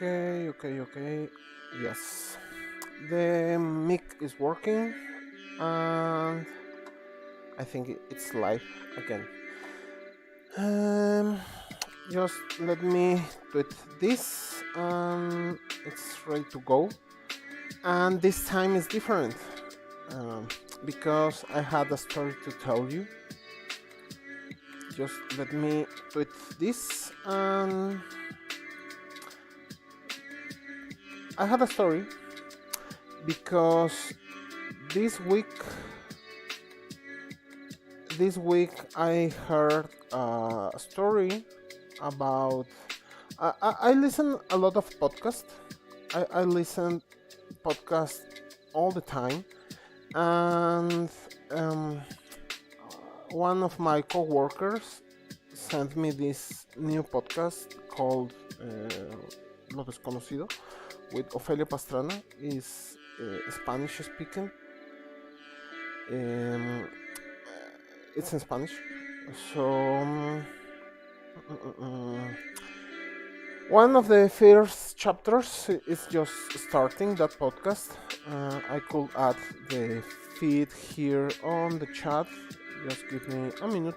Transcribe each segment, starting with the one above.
Okay. Yes. The mic is working and I think it's live again. Um, just let me tweet this and it's ready to go. And this time is different um, because I had a story to tell you. Just let me tweet this and I had a story because this week this week I heard a story about I listen a lot of podcasts. I listen podcasts all the time, and um, one of my coworkers sent me this new podcast called Lo Desconocido with Ofelia Pastrana. Is Spanish speaking. Um, it's in Spanish. So one of the first chapters is just starting that podcast. I could add the feed here on the chat. Just give me a minute.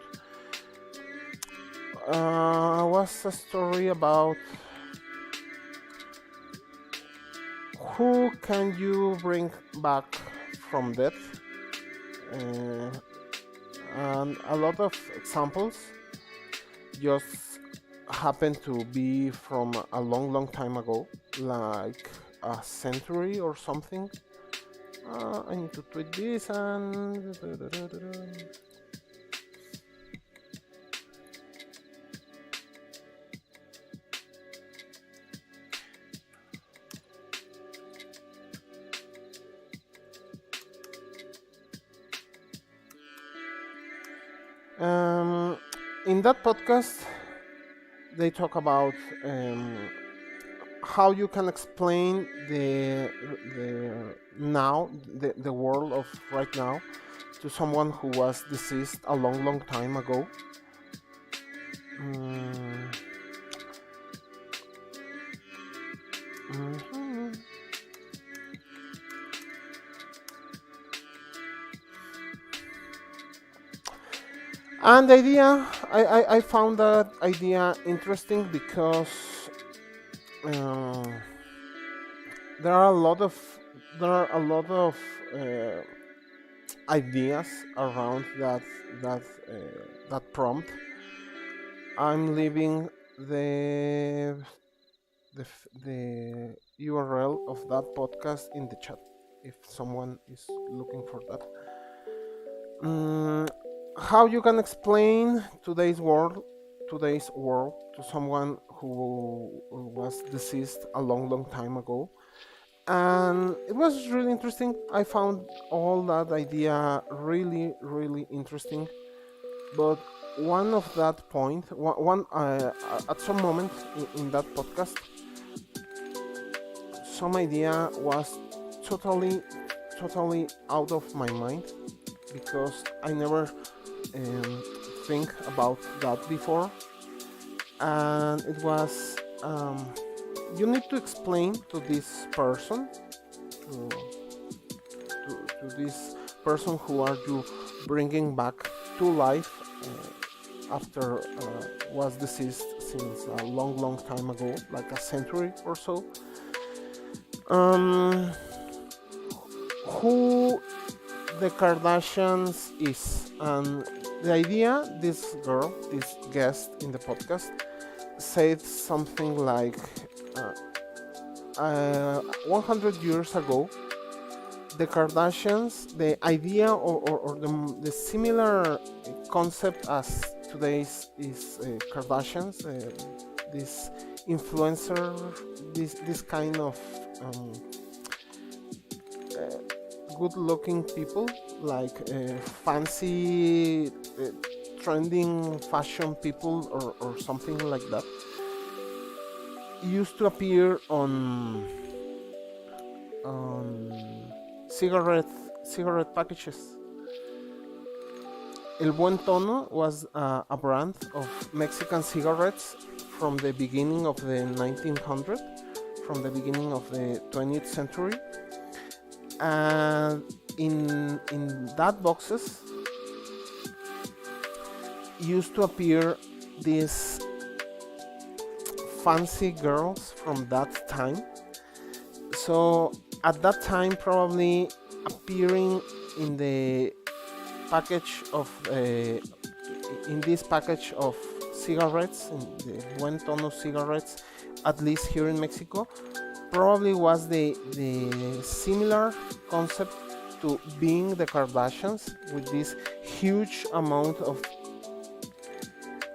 Was a story about who can you bring back from death, uh, and a lot of examples just happen to be from a long time ago, like a century or something. I need to tweet this and in that podcast they talk about how you can explain the world of right now to someone who was deceased a long time ago. Mm, mhm. And the idea, I found that idea interesting because uh, there are a lot of there are a lot of uh, ideas around that that prompt. I'm leaving the URL of that podcast in the chat if someone is looking for that. Mm, how you can explain today's world to someone who was deceased a long time ago? And it was really interesting. I found all that idea really interesting. But one of that point, one at some moment in that podcast, some idea was totally out of my mind because I never think about that before, and it was you need to explain to this person, to, to this person who are you bringing back to life after was deceased since a long time ago, like a century or so. Um, who the Kardashians is, and the idea, this girl, this guest in the podcast, said something like 100 years ago, the Kardashians, the idea or the similar concept as today's is Kardashians, this influencer, this kind of um, good-looking people, like fancy, trending fashion people or something like that, used to appear on cigarette packages. El Buen Tono was a brand of Mexican cigarettes from the beginning of the 1900s. from the beginning of the 20th century, and in that boxes used to appear these fancy girls from that time. So at that time, probably appearing in the package of in this package of cigarettes, in the buen tono cigarettes, at least here in Mexico, probably was the similar concept to being the Kardashians, with this huge amount of,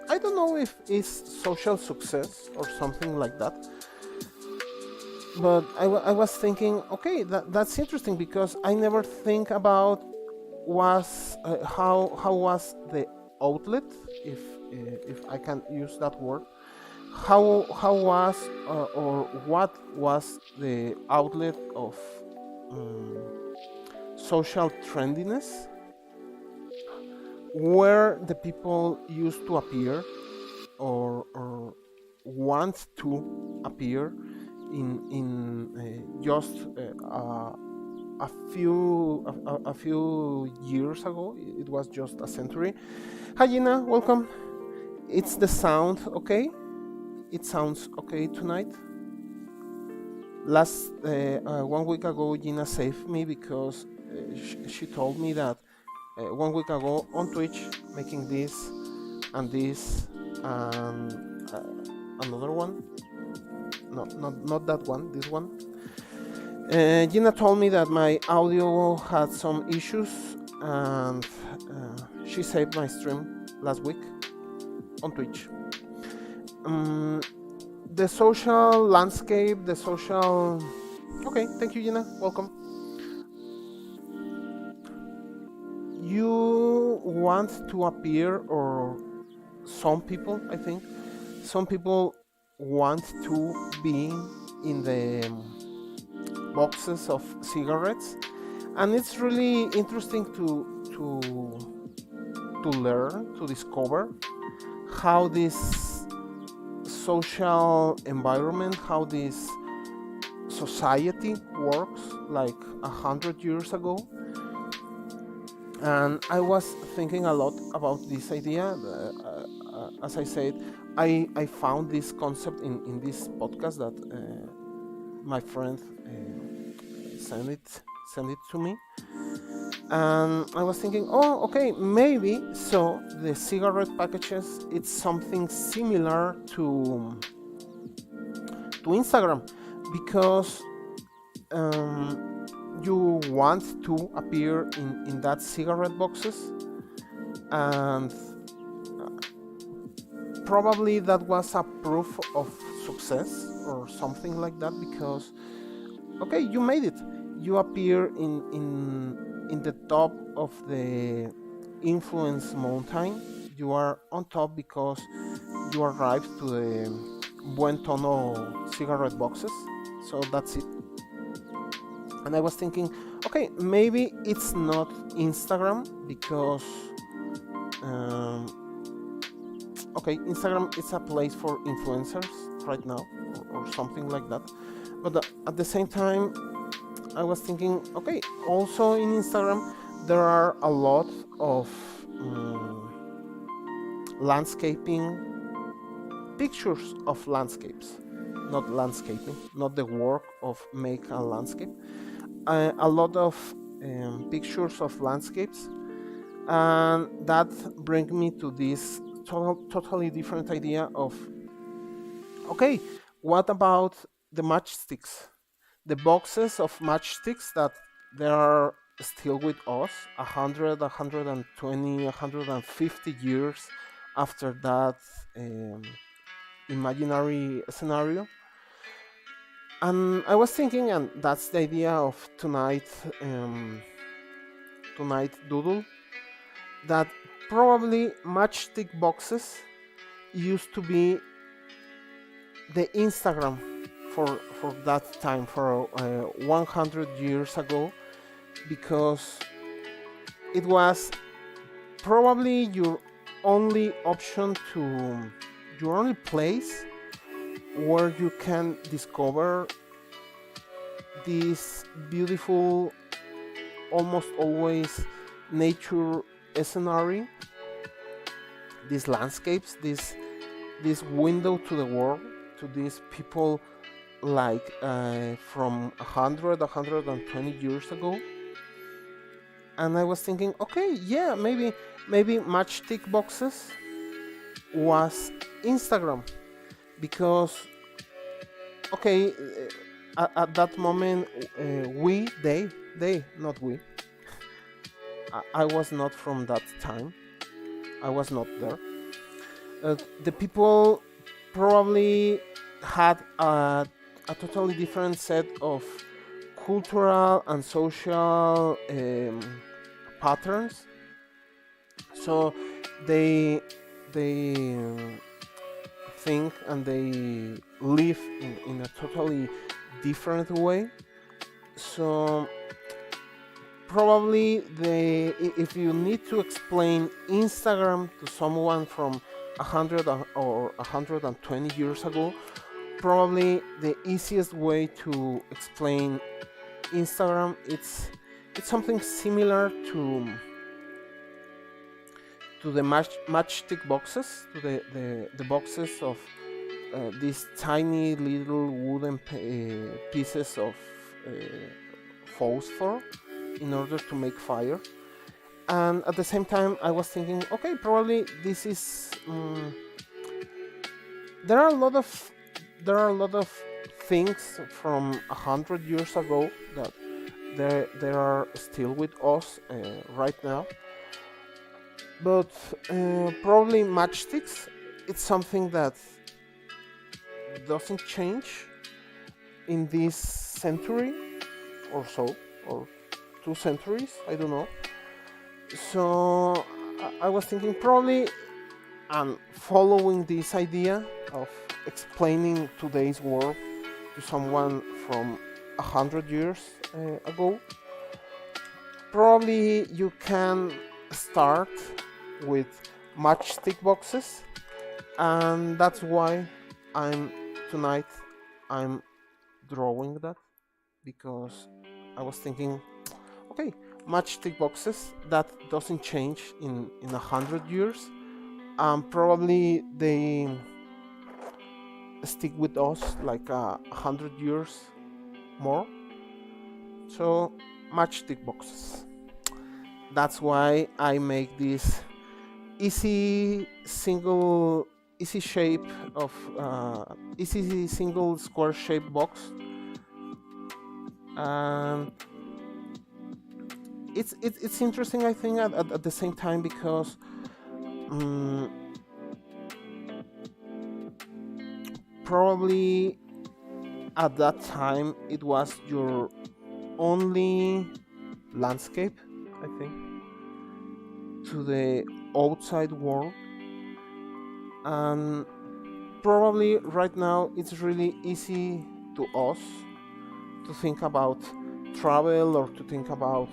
I don't know if it's social success or something like that, but I was thinking, okay, that's interesting, because I never think about was how was the outlet, if I can use that word, how was or what was the outlet of social trendiness, where the people used to appear, or want to appear in just a few years ago. It was just a century. Hi Gina, welcome. It's the sound okay? It sounds okay tonight? Last 1 week ago, Gina saved me, because she told me that 1 week ago on Twitch, making this and this and another one, not that one, this one, Gina told me that my audio had some issues, and she saved my stream last week on Twitch. The social landscape, the social... Okay, thank you, Gina. Welcome. You want to appear, or some people, I think, some people want to be in the boxes of cigarettes, and it's really interesting to learn, to discover how this social environment, how this society works like 100 years ago. And I was thinking a lot about this idea. As I said, I found this concept in this podcast that my friend sent it to me, and I was thinking, oh, okay, maybe so the cigarette packages, it's something similar to Instagram, because you want to appear in that cigarette boxes, and probably that was a proof of success or something like that, because okay, you made it, you appear in the top of the influence mountain, you are on top because you arrived to the buen tono cigarette boxes, so that's it. And I was thinking, okay, maybe it's not Instagram, because okay, Instagram is a place for influencers right now, or something like that. But at the same time, I was thinking, okay, also in Instagram there are a lot of landscaping pictures of landscapes, not landscaping, not the work of make a landscape, a lot of pictures of landscapes, and that brings me to this totally different idea of, okay, what about the matchsticks, the boxes of matchsticks that they are still with us 100, 120, 150 years after that imaginary scenario. And I was thinking, and that's the idea of tonight doodle, that probably matchstick boxes used to be the Instagram for that time, for 100 years ago, because it was probably your only option, to your only place where you can discover this beautiful, almost always nature scenery, these landscapes, this window to the world, to these people like from 120 years ago. And I was thinking, okay, yeah, maybe matchstick boxes was Instagram, because okay, at that moment, they, not we. I was not from that time. I was not there. The people probably had a totally different set of cultural and social patterns. So they think and they live in a totally different way. So probably if you need to explain Instagram to someone from 100 or 120 years ago, probably the easiest way to explain Instagram, it's something similar to the matchstick boxes, to the boxes of these tiny little wooden pieces of uh, phosphor in order to make fire. And at the same time, I was thinking, okay, probably this is. There are a lot of things from 100 years ago that they are still with us right now. But probably matchsticks, it's something that doesn't change in this century or so, or 2 centuries, I don't know. So I was thinking probably and following this idea of explaining today's world to someone from 100 years ago, probably you can start with matchstick boxes, and that's why I'm tonight I'm drawing that, because I was thinking, okay, matchstick boxes that doesn't change in 100 years, and probably they stick with us like 100 years more. So matchstick boxes. That's why I make this easy shape of easy single square shape box, and it's interesting, I think, at the same time, because probably at that time it was your only landscape, I think, to the outside world. And probably right now it's really easy to us to think about travel, or to think about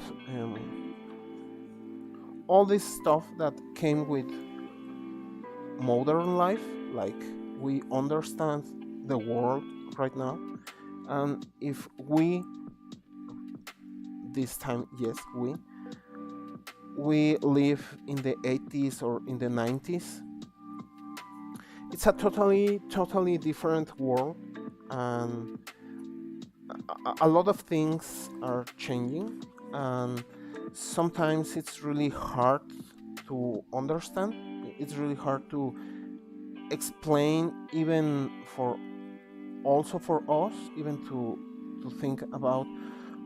all this stuff that came with modern life, like we understand the world right now. And if we, this time, yes, we live in the 80s or in the 90s, it's a totally different world, and a lot of things are changing, and sometimes it's really hard to understand. It's really hard to explain, even for also for us, even to think about,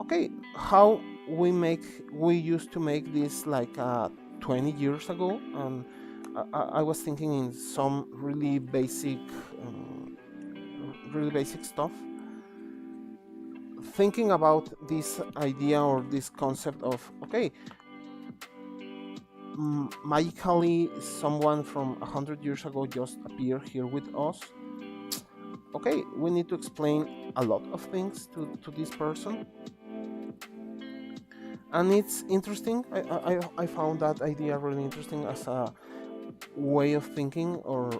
okay, how we used to make this like 20 years ago. And I was thinking in some really basic stuff, thinking about this idea or this concept of, okay, magically someone from 100 years ago just appeared here with us. Okay, we need to explain a lot of things to this person, and it's interesting. I found that idea really interesting as a way of thinking, or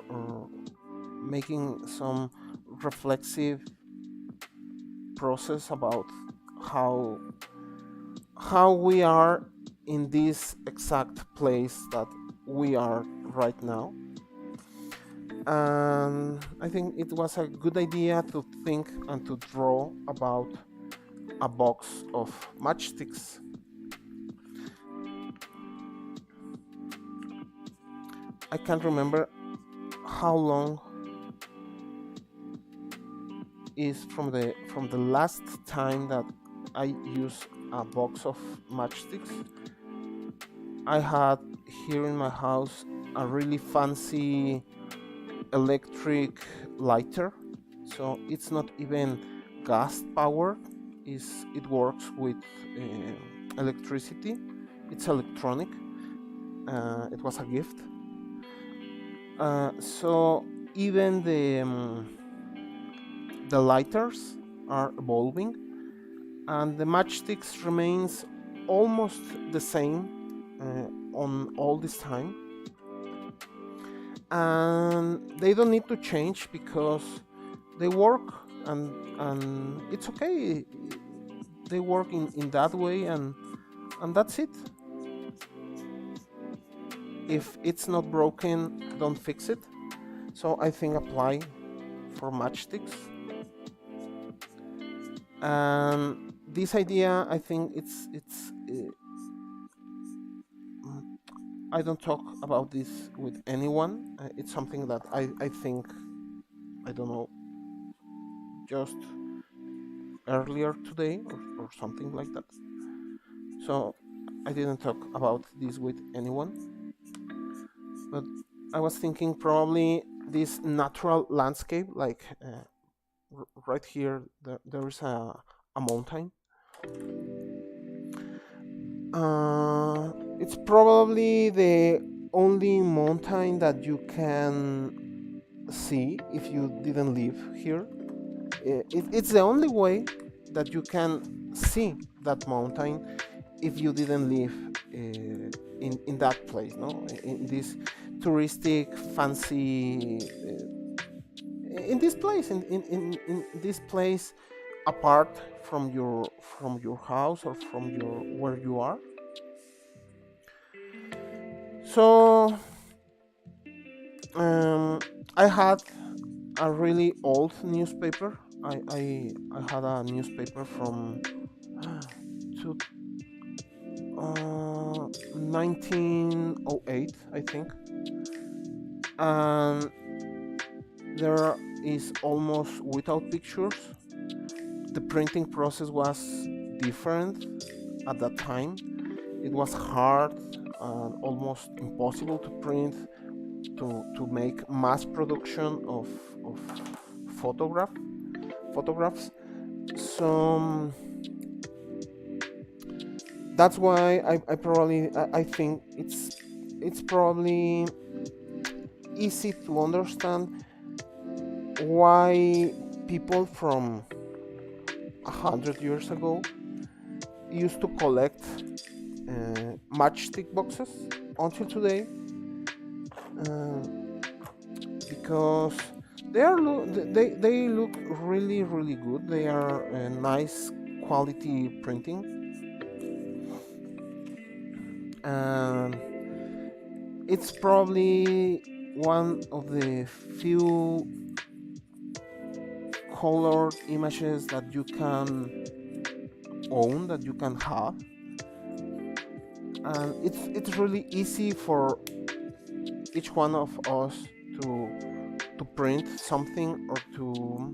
making some reflexive process about how we are in this exact place that we are right now. And I think it was a good idea to think and to draw about a box of matchsticks. I can't remember how long is from the last time that I used a box of matchsticks. I had here in my house a really fancy electric lighter, so it's not even gas powered. It works with electricity. It's electronic. It was a gift. So even the lighters are evolving, and the matchsticks remains almost the same on all this time, and they don't need to change because they work, and it's okay. They work in that way, and that's it. If it's not broken, don't fix it. So I think apply for matchsticks. And this idea, I think it's I don't talk about this with anyone. It's something that I think, I don't know, just earlier today or something like that. So I didn't talk about this with anyone. But I was thinking probably this natural landscape, like right here, there is a mountain. It's probably the only mountain that you can see if you didn't live here. It's the only way that you can see that mountain if you didn't live in that place, no? In this touristic, fancy, in this place, in this place, apart from your house or from your where you are. So I had a really old newspaper. I had a newspaper from 1908, I think, and there is almost without pictures. The printing process was different at that time. It was hard and almost impossible to print, to make mass production of photographs. So that's why I think it's probably easy to understand why people from 100 years ago used to collect matchstick boxes until today, because they look really good. They are nice quality printing, and it's probably one of the few colored images that you can own, that you can have, and it's really easy for each one of us to print something or to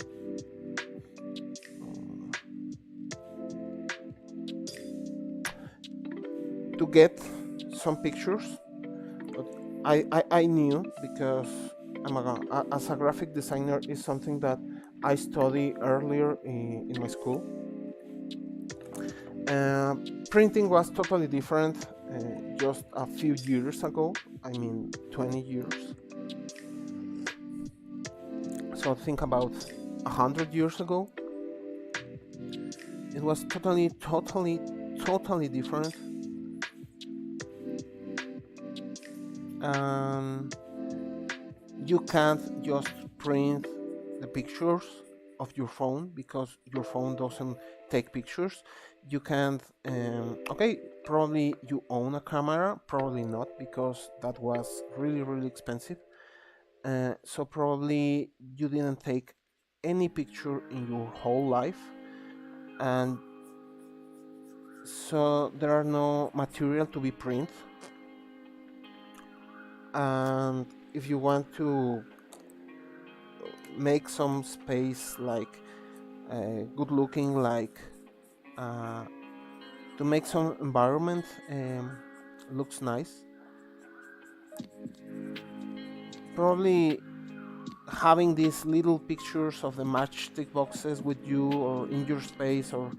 get some pictures. But I knew, because as a graphic designer is something that I studied earlier in my school. Printing was totally different just a few years ago. I mean, 20 years. So think about 100 years ago. It was totally different. You can't just print the pictures of your phone, because your phone doesn't take pictures. You can't. Okay, probably you own a camera, probably not, because that was really really expensive. So probably you didn't take any picture in your whole life, and so there are no material to be print. And if you want to make some space like good looking, like uh, to make some environment looks nice, probably having these little pictures of the matchstick boxes with you, or in your space, or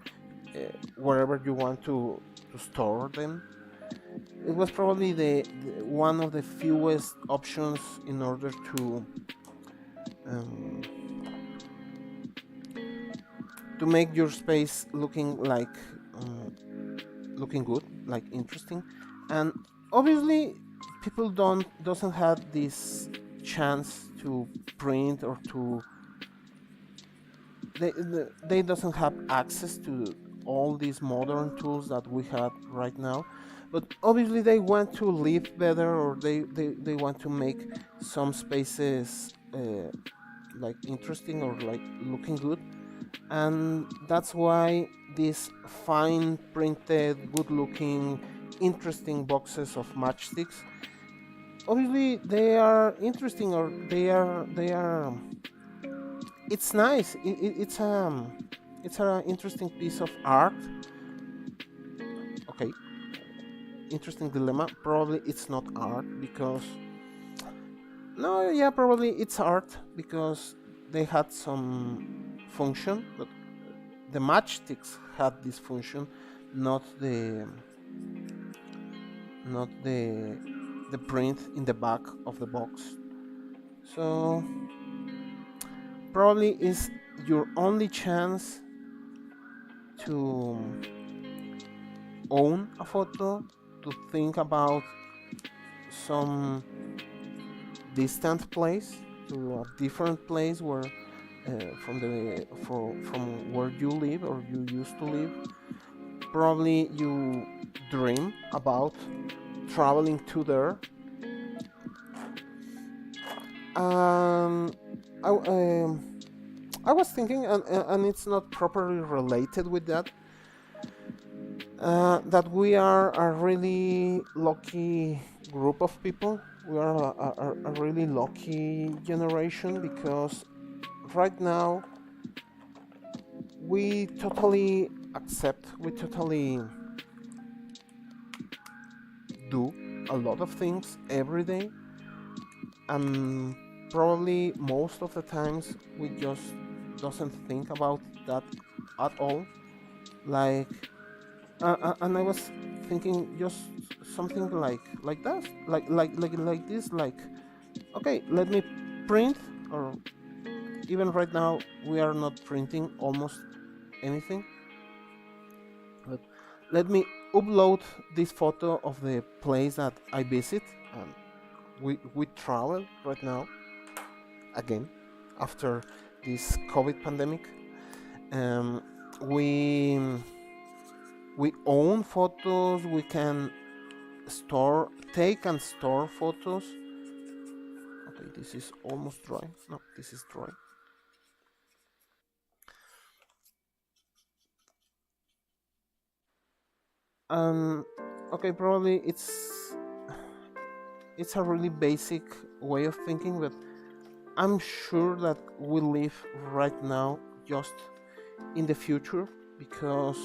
wherever you want to store them, it was probably the one of the fewest options in order um, to make your space looking good, like interesting. And obviously people doesn't have this chance to print, or to they doesn't have access to all these modern tools that we have right now. But obviously they want to live better, or they want to make some spaces like interesting, or like looking good. And that's why these fine printed, good looking, interesting boxes of matchsticks, obviously they are interesting, or they are it's nice. It's an interesting piece of art. Okay, interesting dilemma. Probably it's not art because, no, yeah, probably it's art because they had some function, but the matchsticks had this function, not the print in the back of the box. So probably is your only chance to own a photo, to think about some distant place, to a different place where from where you live, or you used to live. Probably you dream about traveling to there. um, I, um, I was thinking, and it's not properly related with that, that we are a really lucky group of people. We are a really lucky generation, because right now we totally accept, we totally do a lot of things every day, and probably most of the times we just doesn't think about that at all. Like, and I was thinking just something like that, like this, like, okay, let me print, or even right now we are not printing almost anything, but let me upload this photo of the place that I visit. And we travel right now again after this COVID pandemic. Um, we we own photos. We can take and store photos. Okay, this is almost dry. No, this is dry. Um, okay, probably it's a really basic way of thinking, but I'm sure that we live right now just in the future, because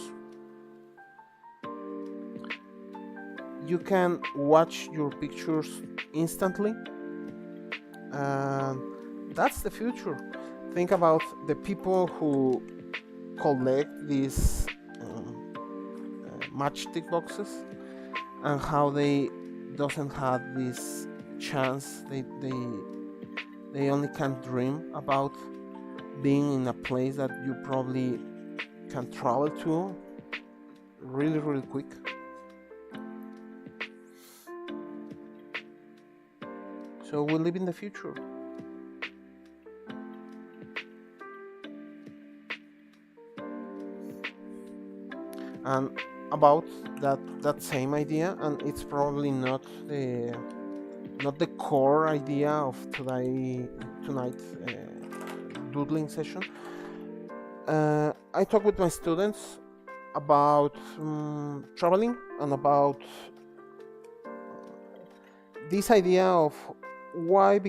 you can watch your pictures instantly, and that's the future. Think about the people who collect these matchstick boxes, and how they doesn't have this chance. They only can dream about being in a place that you probably can travel to really really quick. So we live in the future. And about that same idea, and it's probably not the core idea of tonight's doodling session. I talk with my students about traveling and about this idea of why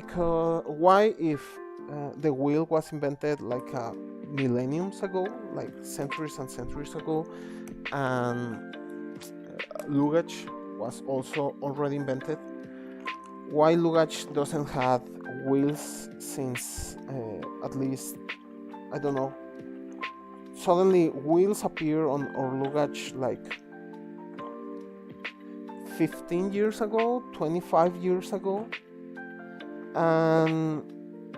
if the wheel was invented like millenniums ago, like centuries and centuries ago, and luggage was also already invented, why luggage doesn't have wheels since at least, I don't know, suddenly wheels appear on our luggage like 15 years ago, 25 years ago. And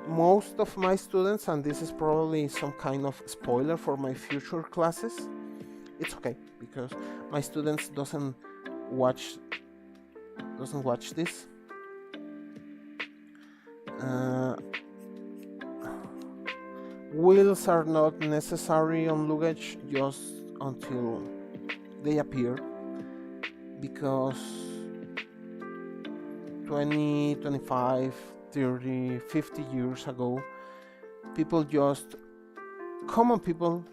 most of my students, and this is probably some kind of spoiler for my future classes, it's okay because my students watch doesn't watch this. Wheels are not necessary on luggage just until they appear, because 20, 25, 30, 50 years ago, common people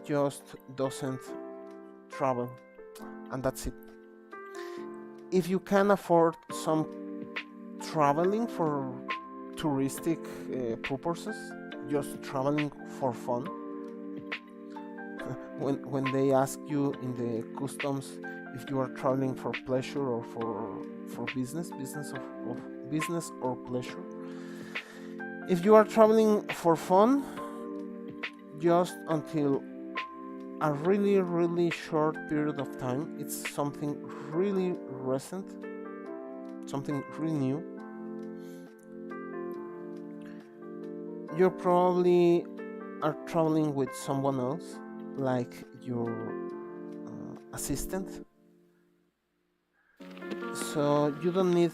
just doesn't travel, and that's it. If you can afford some traveling for touristic purposes, just traveling for fun, when they ask you in the customs if you are traveling for pleasure or for business or pleasure, if you are traveling for fun just until a really really short period of time, it's something really recent, something really new. You probably are traveling with someone else, like your assistant, so you don't need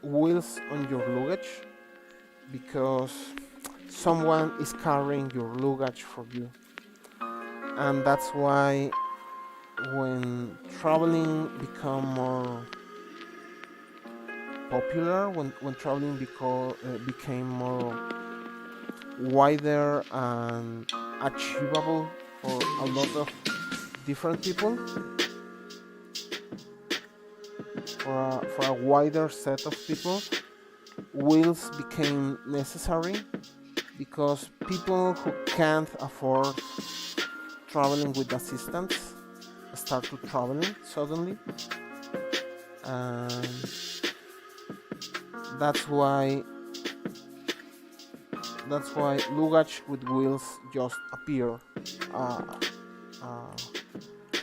wheels on your luggage because someone is carrying your luggage for you. And that's why when traveling become more popular, when traveling became more wider and achievable for a lot of different people, for a wider set of people, wheels became necessary because people who can't afford traveling with assistants started traveling suddenly, and that's why luggage with wheels just appear uh, uh,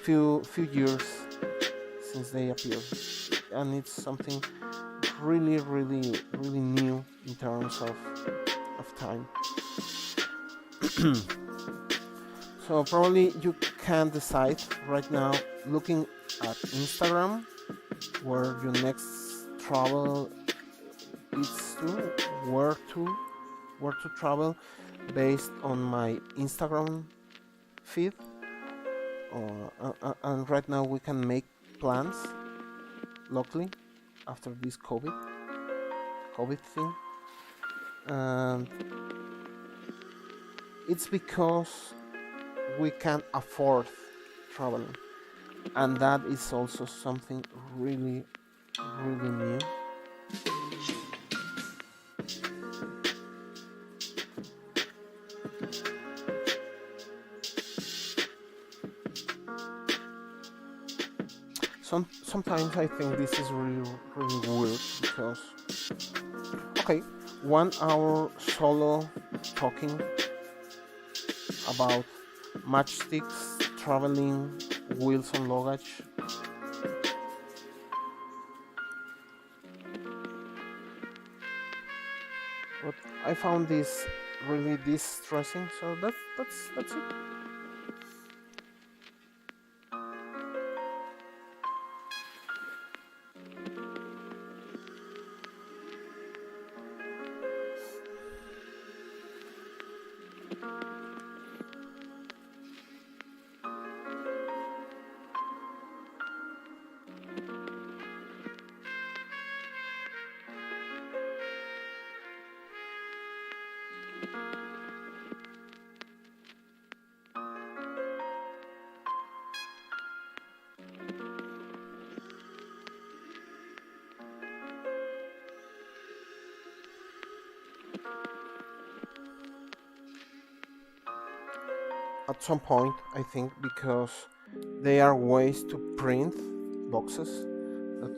few years since they appeared, and it's something really really really new in terms of time. So probably you can decide right now, looking at Instagram, where your next travel is to, where to travel based on my Instagram feed. And right now we can make plans locally after this COVID thing, and it's because we can afford traveling, and that is also something really really new. Sometimes I think this is really really weird because, okay, 1 hour solo talking about matchsticks, traveling, wheels on luggage. But I found this really distressing, so that's it. At some point, I think, because they are ways to print boxes, that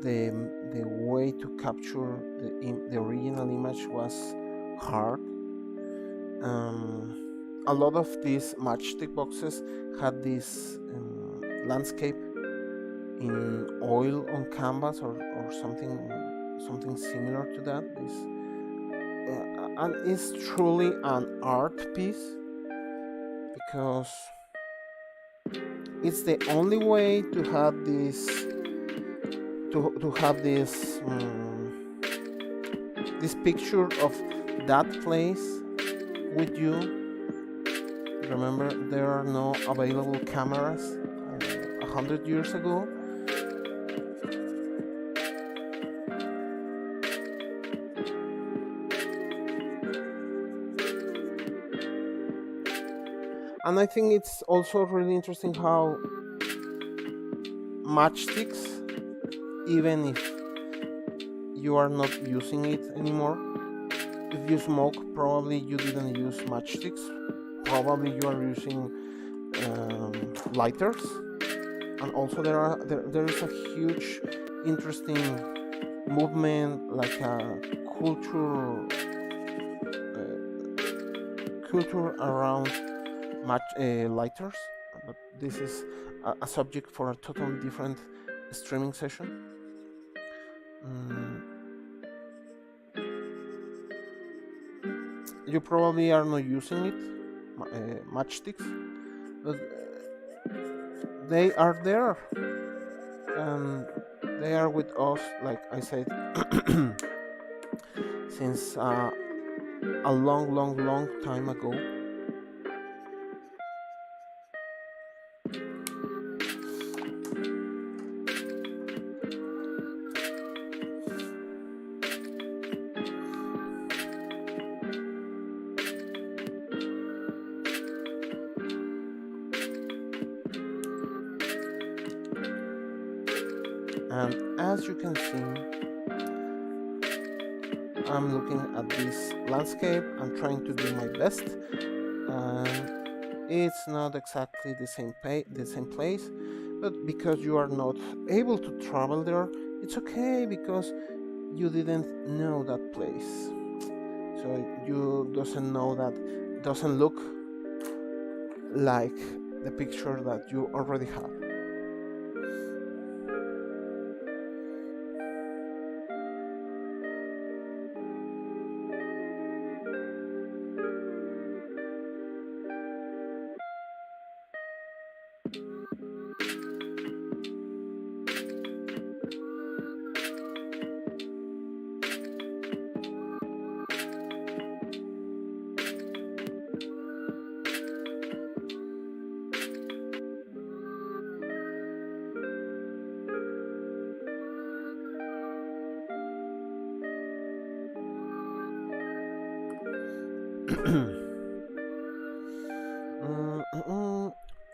the way to capture the original image was hard. A lot of these matchstick boxes had this landscape in oil on canvas, or something similar to that. And it's truly an art piece, because it's the only way to have this picture of that place with you. Remember, there are no available cameras 100 years ago. And I think it's also really interesting how matchsticks, even if you are not using it anymore, if you smoke, probably you didn't use matchsticks. Probably you are using lighters. And also there is a huge, interesting movement, like a culture around lighters. But this is a subject for a totally different streaming session. You probably are not using it, matchsticks, but they are there, and they are with us, like I said, since a long time ago. And as you can see, I'm looking at this landscape. I'm trying to do my best. It's not exactly the same place, but because you are not able to travel there, it's okay, because you didn't know that place. So you doesn't look like the picture that you already have.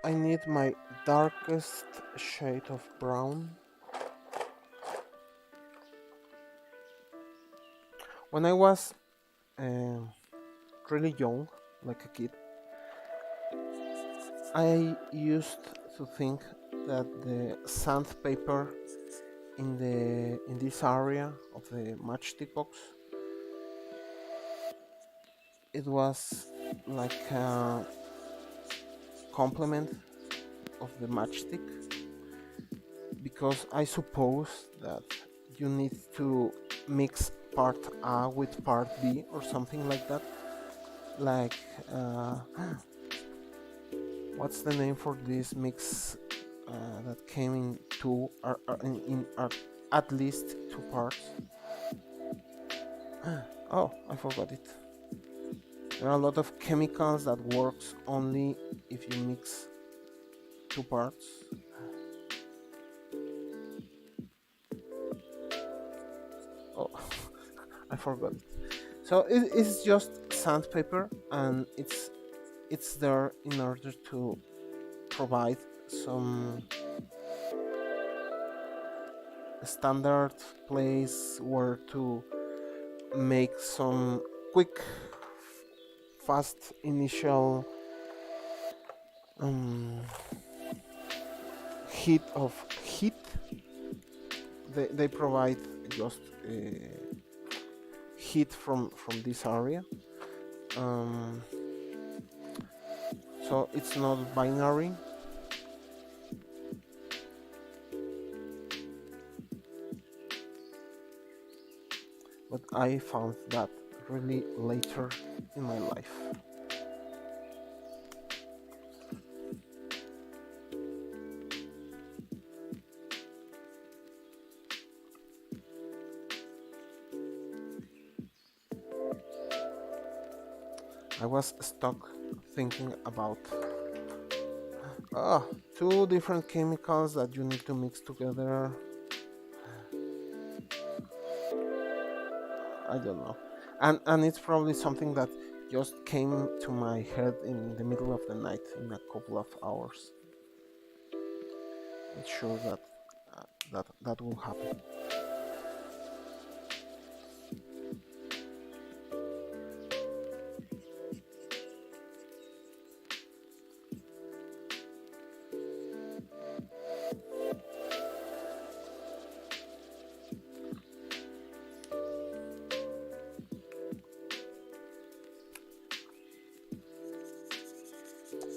I need my darkest shade of brown. When I was really young, like a kid, I used to think that the sandpaper in this area of the matchstick box, it was like a complement of the matchstick, because I suppose that you need to mix part A with part B or something like that. Like what's the name for this mix that came in two, or in at least two parts? Oh, I forgot it. There are a lot of chemicals that works only if you mix two parts. Oh, I forgot. So it's just sandpaper, and it's there in order to provide some standard place where to make some quick, fast initial um, heat. They provide just heat from this area. Um, so it's not binary, but I found that really later in my life. I was stuck thinking about two different chemicals that you need to mix together. I don't know, and it's probably something that just came to my head in the middle of the night in a couple of hours. Not sure that that will happen.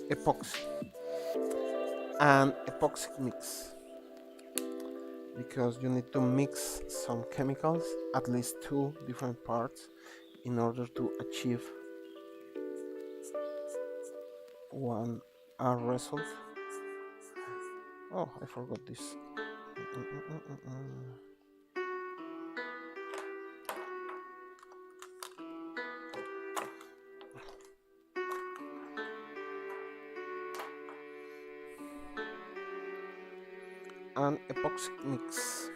Epoxy and epoxy mix, because you need to mix some chemicals, at least two different parts, in order to achieve one result. Oh, I forgot this. An epoxy mix.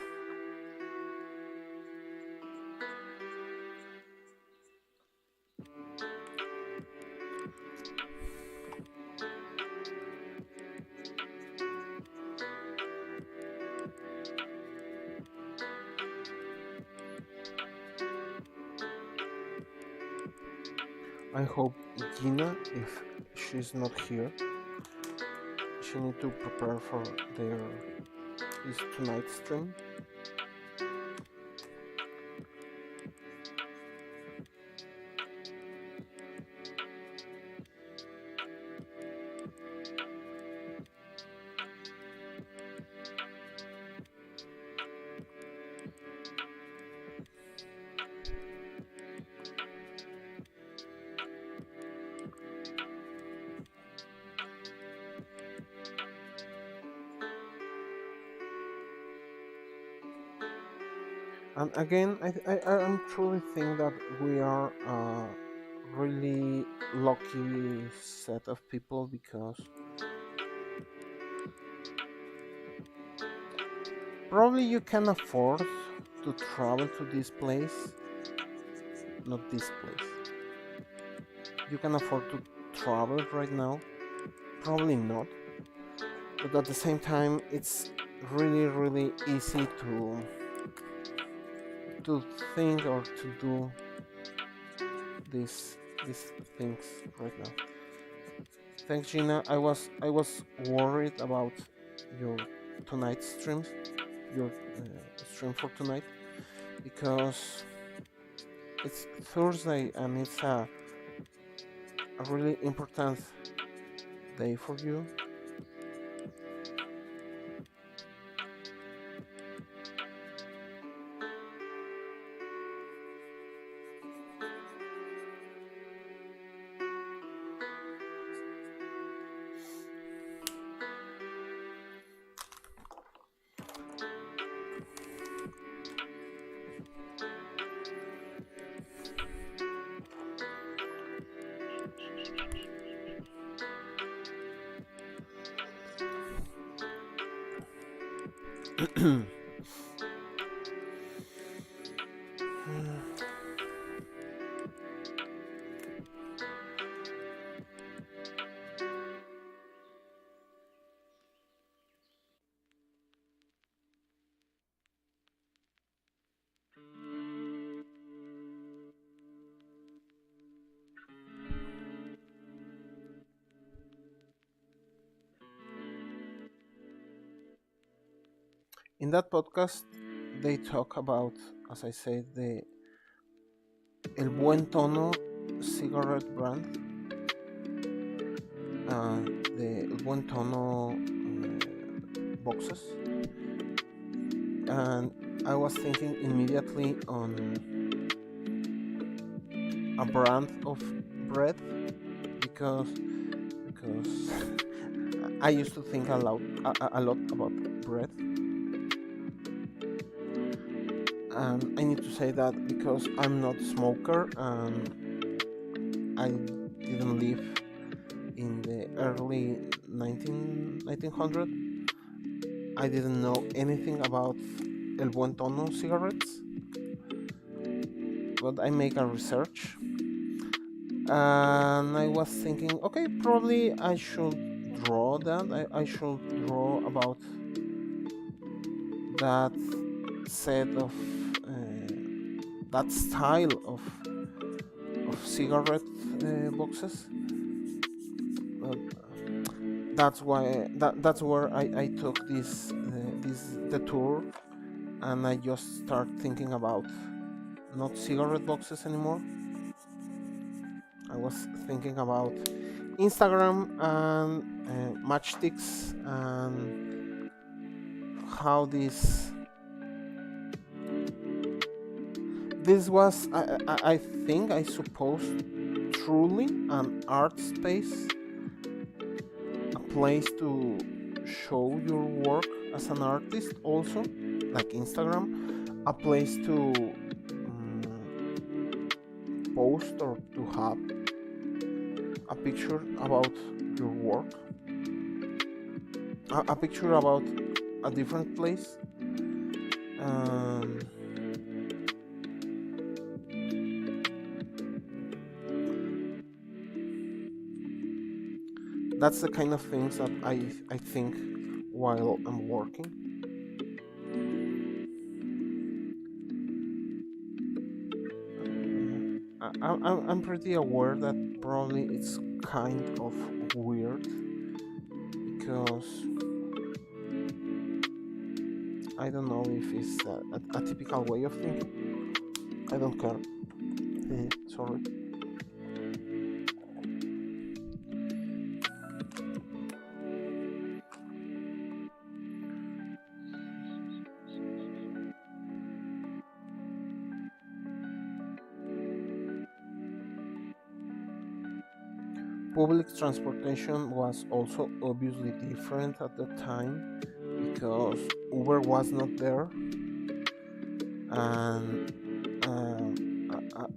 I hope Gina, if she's not here, she need to prepare for this tonight stream. And again, I'm truly think that we are a really lucky set of people, because probably you can afford to travel to this place. Not this place. You can afford to travel right now. Probably not. But at the same time, it's really easy to think or to do these things right now. Thanks, Gina. I was worried about your tonight streams, your stream for tonight, because it's Thursday and it's a really important day for you. In that podcast, they talk about, as I said, the El Buen Tono cigarette brand, the El Buen Tono boxes, and I was thinking immediately on a brand of bread because I used to think a lot about bread, and I need to say that because I'm not a smoker and I didn't live in the early 1900s, I didn't know anything about El Buen Tono cigarettes, but I make a research and I was thinking, okay, probably I should draw that. I should draw about that set of that style of cigarette boxes. But that's where I took this detour, and I just start thinking about not cigarette boxes anymore. I was thinking about Instagram and matchsticks and how this was I think I suppose truly an art space, a place to show your work as an artist, also like Instagram, a place to post or to have a picture about your work, a picture about a different place. Um, that's the kind of things that I think while I'm working. I'm pretty aware that probably it's kind of weird because I don't know if it's a typical way of thinking. I don't care. Sorry. Public transportation was also obviously different at the time because Uber was not there, and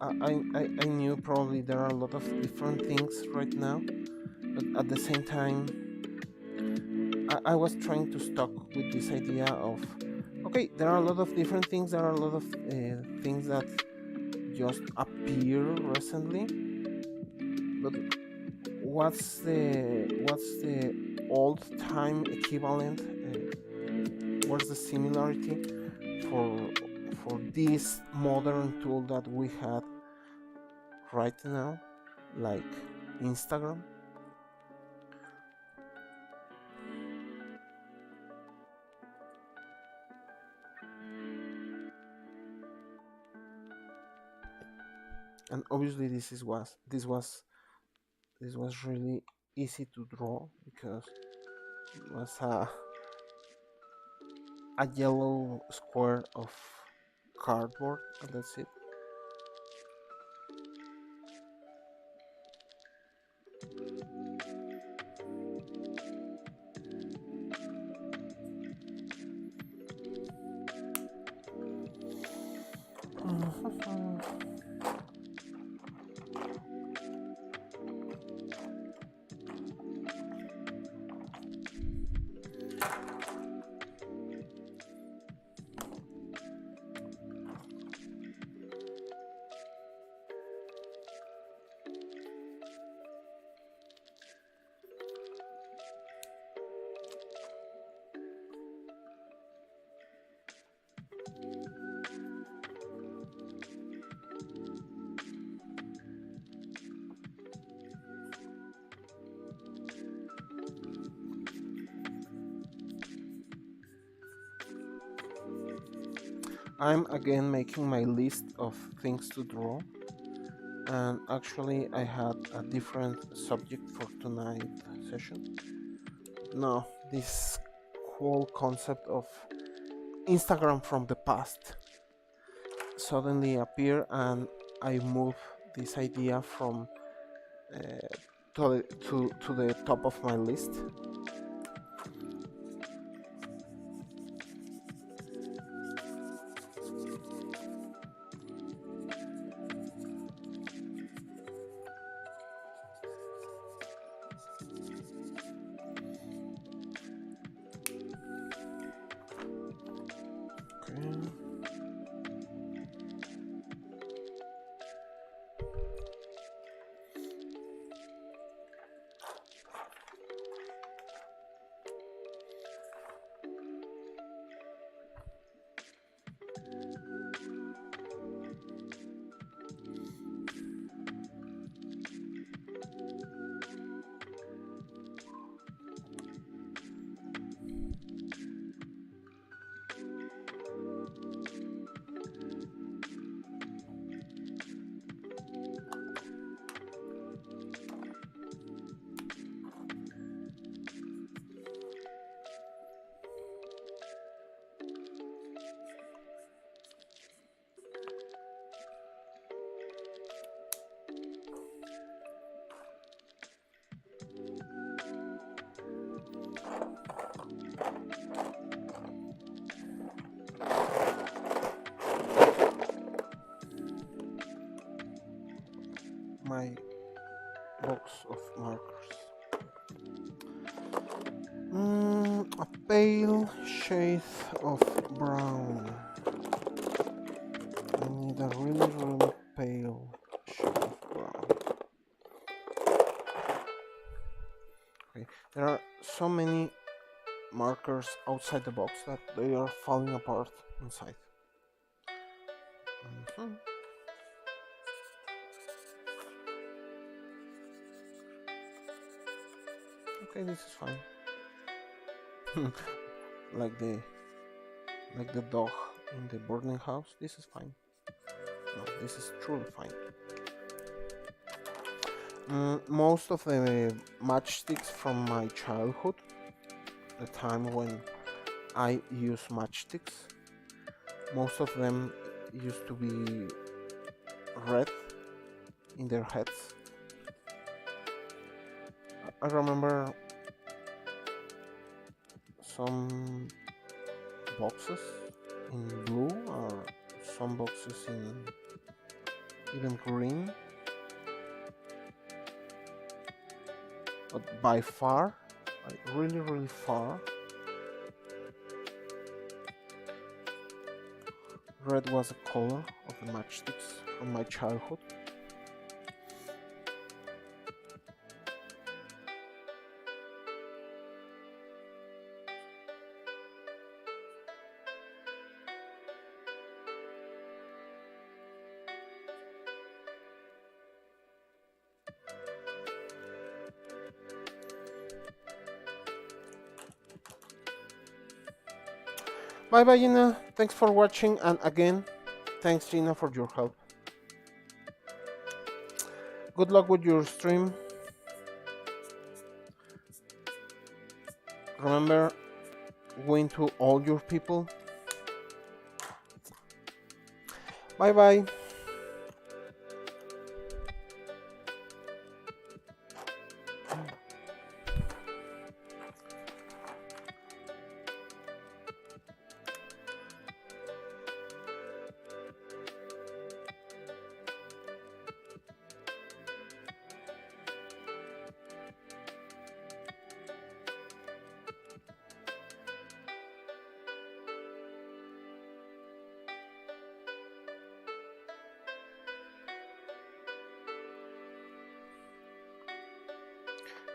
I knew probably there are a lot of different things right now, but at the same time, I was trying to stuck with this idea of okay, there are a lot of different things, there are a lot of things that just appear recently, but what's the old time equivalent? What's the similarity for for this modern tool that we had right now, like Instagram? And obviously, this was really easy to draw because it was a yellow square of cardboard, and that's it. I'm again making my list of things to draw, and actually I had a different subject for tonight's session. No, this whole concept of Instagram from the past suddenly appeared, and I moved this idea from to the top of my list. Okay. My box of markers. A pale shade of brown. I need a really, really pale shade of brown. Okay, there are so many markers outside the box that they are falling apart inside. Mhm. Okay, this is fine. like the dog in the burning house. This is fine. No, this is truly fine. Most of the matchsticks from my childhood, the time when I use matchsticks, most of them used to be red in their heads. I remember some boxes in blue or some boxes in even green, but by far, like really, really far, red was the color of the matchsticks from my childhood. Bye bye, Gina. Thanks for watching, and again, thanks, Gina, for your help. Good luck with your stream. Remember, win to all your people. Bye bye.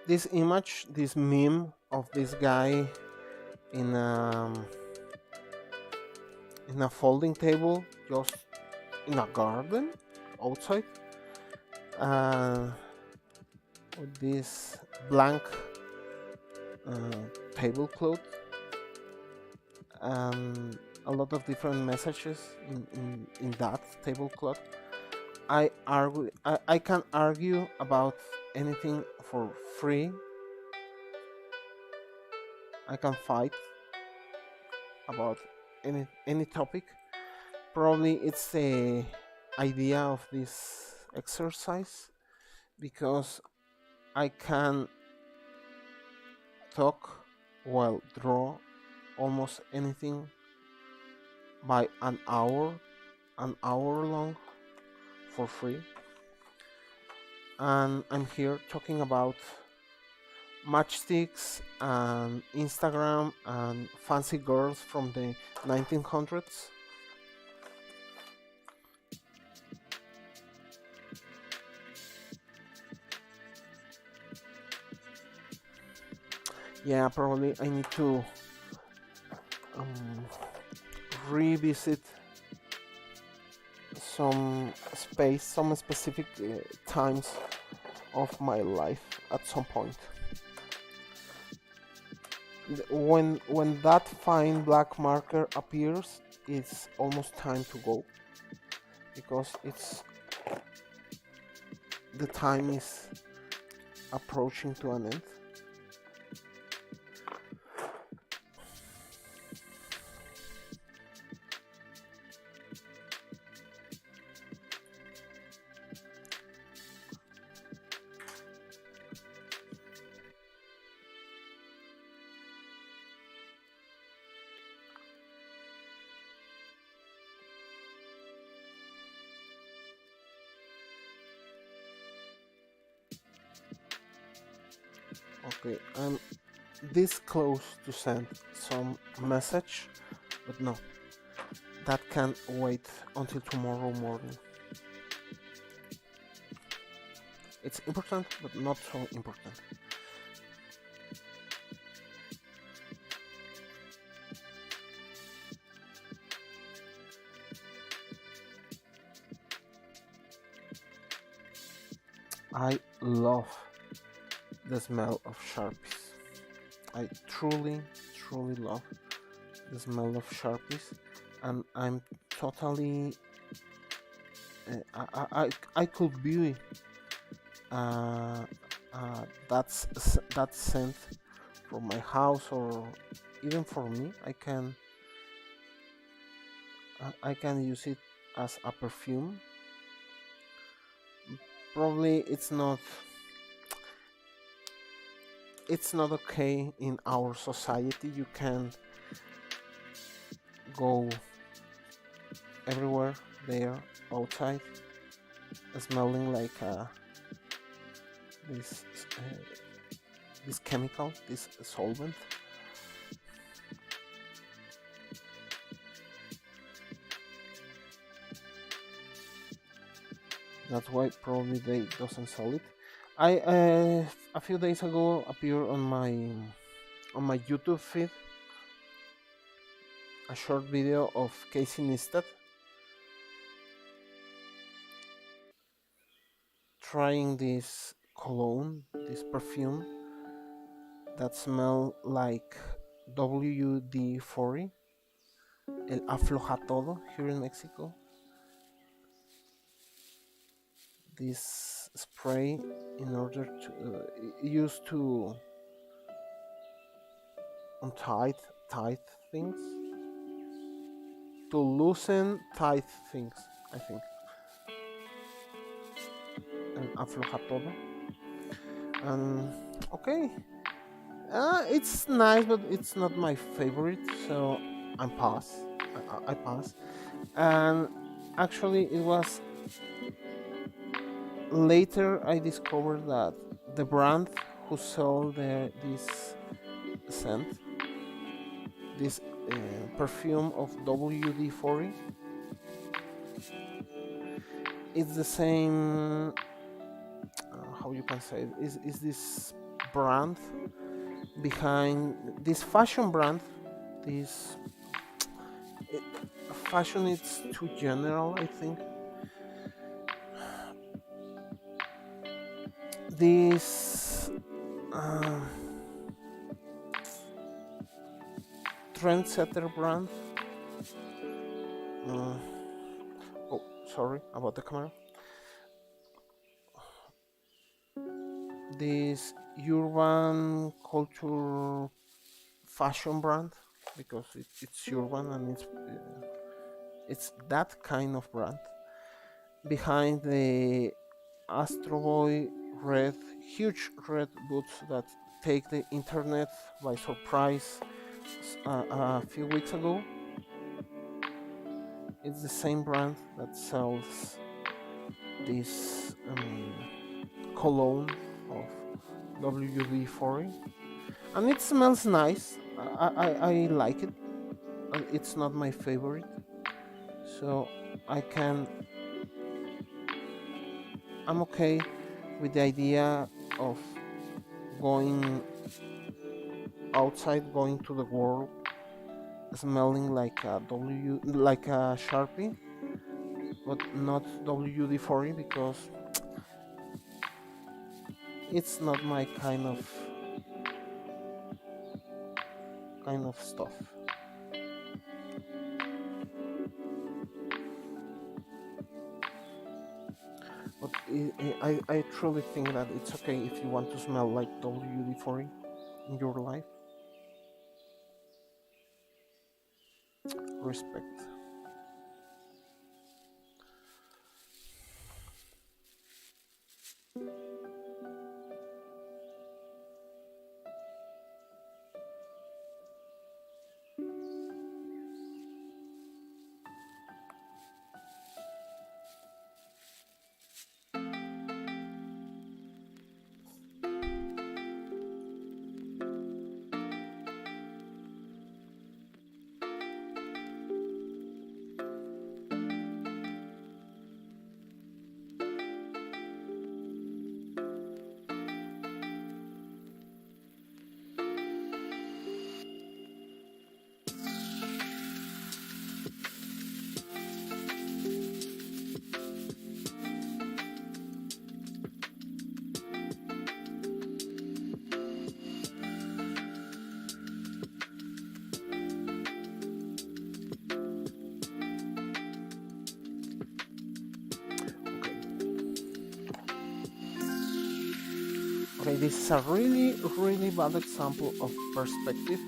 This image, this meme of this guy in a folding table, just in a garden outside, with this blank tablecloth, and a lot of different messages in that tablecloth. I can argue about anything for free. I can fight about any topic. Probably it's the idea of this exercise because I can talk while draw almost anything by an hour long for free. And I'm here talking about matchsticks and Instagram and fancy girls from the 1900's. Yeah, probably I need to um, revisit some specific times of my life at some point. When that fine black marker appears, it's almost time to go because it's the time is approaching to an end. Okay, I'm this close to send some message, but no, that can wait until tomorrow morning. It's important, but not so important. I love the smell of Sharpies. I truly, truly love the smell of Sharpies, and I'm totally. I could be that scent from my house or even for me. I can use it as a perfume. Probably it's not okay in our society. You can go everywhere there outside smelling like this this chemical, this solvent. That's why probably they doesn't sell it. I a few days ago appeared on my YouTube feed a short video of Casey Neistat trying this cologne, this perfume that smell like WD-40, el afloja todo here in Mexico. This spray in order to used to untie tight things, to loosen tight things, I think. And afloja todo. And okay, it's nice, but it's not my favorite, so I pass. I pass. And actually, it was later I discovered that the brand who sold this scent, this perfume of WD-40, it's the same. How you can say it, is this brand behind this fashion brand? This fashion is too general, I think. This trendsetter brand uh, oh, sorry about the camera. This urban culture fashion brand, because it's urban and it's that kind of brand behind the Astro Boy red, huge red boots that take the internet by surprise a few weeks ago. It's the same brand that sells this cologne of WD-40, and it smells nice. I like it. It's not my favorite, so I can I'm okay with the idea of going outside, going to the world, smelling like like a Sharpie, but not WD-40 because it's not my kind of stuff. But I truly think that it's okay if you want to smell like WD-40 in your life. Respect. Okay. Okay, this is a really, really bad example of perspective.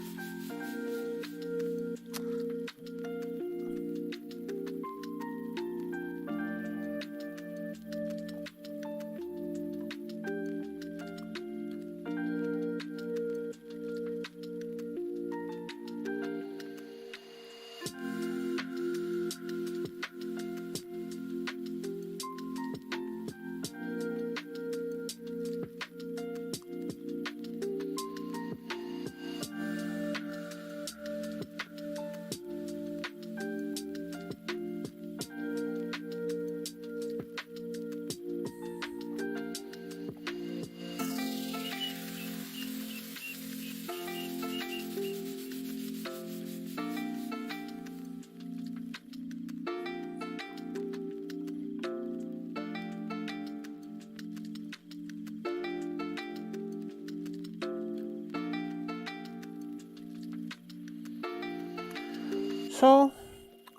So,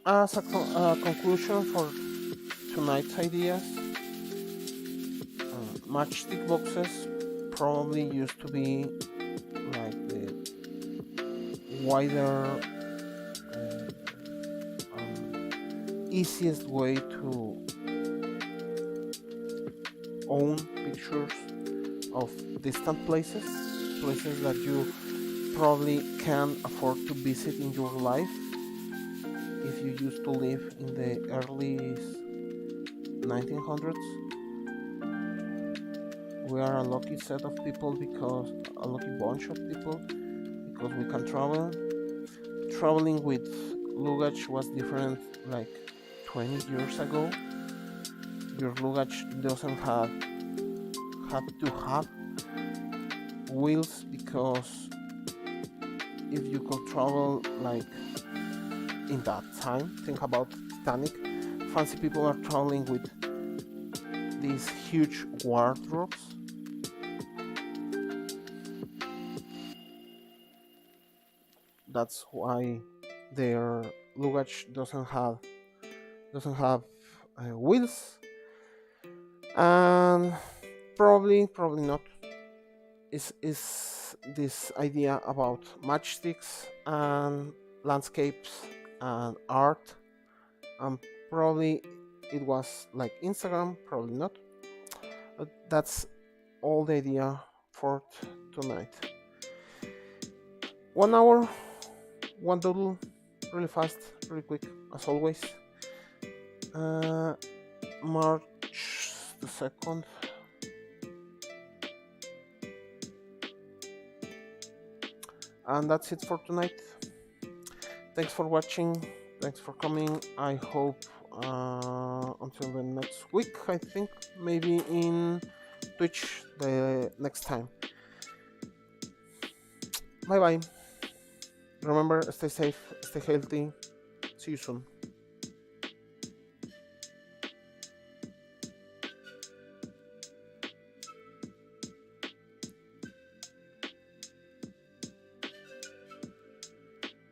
as a conclusion for tonight's ideas, matchstick boxes probably used to be like the wider, easiest way to own pictures of distant places, places that you probably can afford to visit in your life if you used to live in the early 1900s. We are a lucky set of people, because a lucky bunch of people, because we can travel. Traveling with luggage was different like 20 years ago. Your luggage doesn't have to have wheels, because if you could travel like in that time, think about Titanic. Fancy people are traveling with these huge wardrobes. That's why their luggage doesn't have doesn't have wheels, and probably not is this idea about matchsticks and landscapes and art, and probably it was like Instagram, probably not. But that's all the idea for tonight. 1 hour, one doodle, really fast, really quick, as always. March the 2nd. And that's it for tonight. Thanks for watching. Thanks for coming. I hope until the next week, I think, maybe in Twitch the next time. Bye bye. Remember, stay safe, stay healthy. See you soon.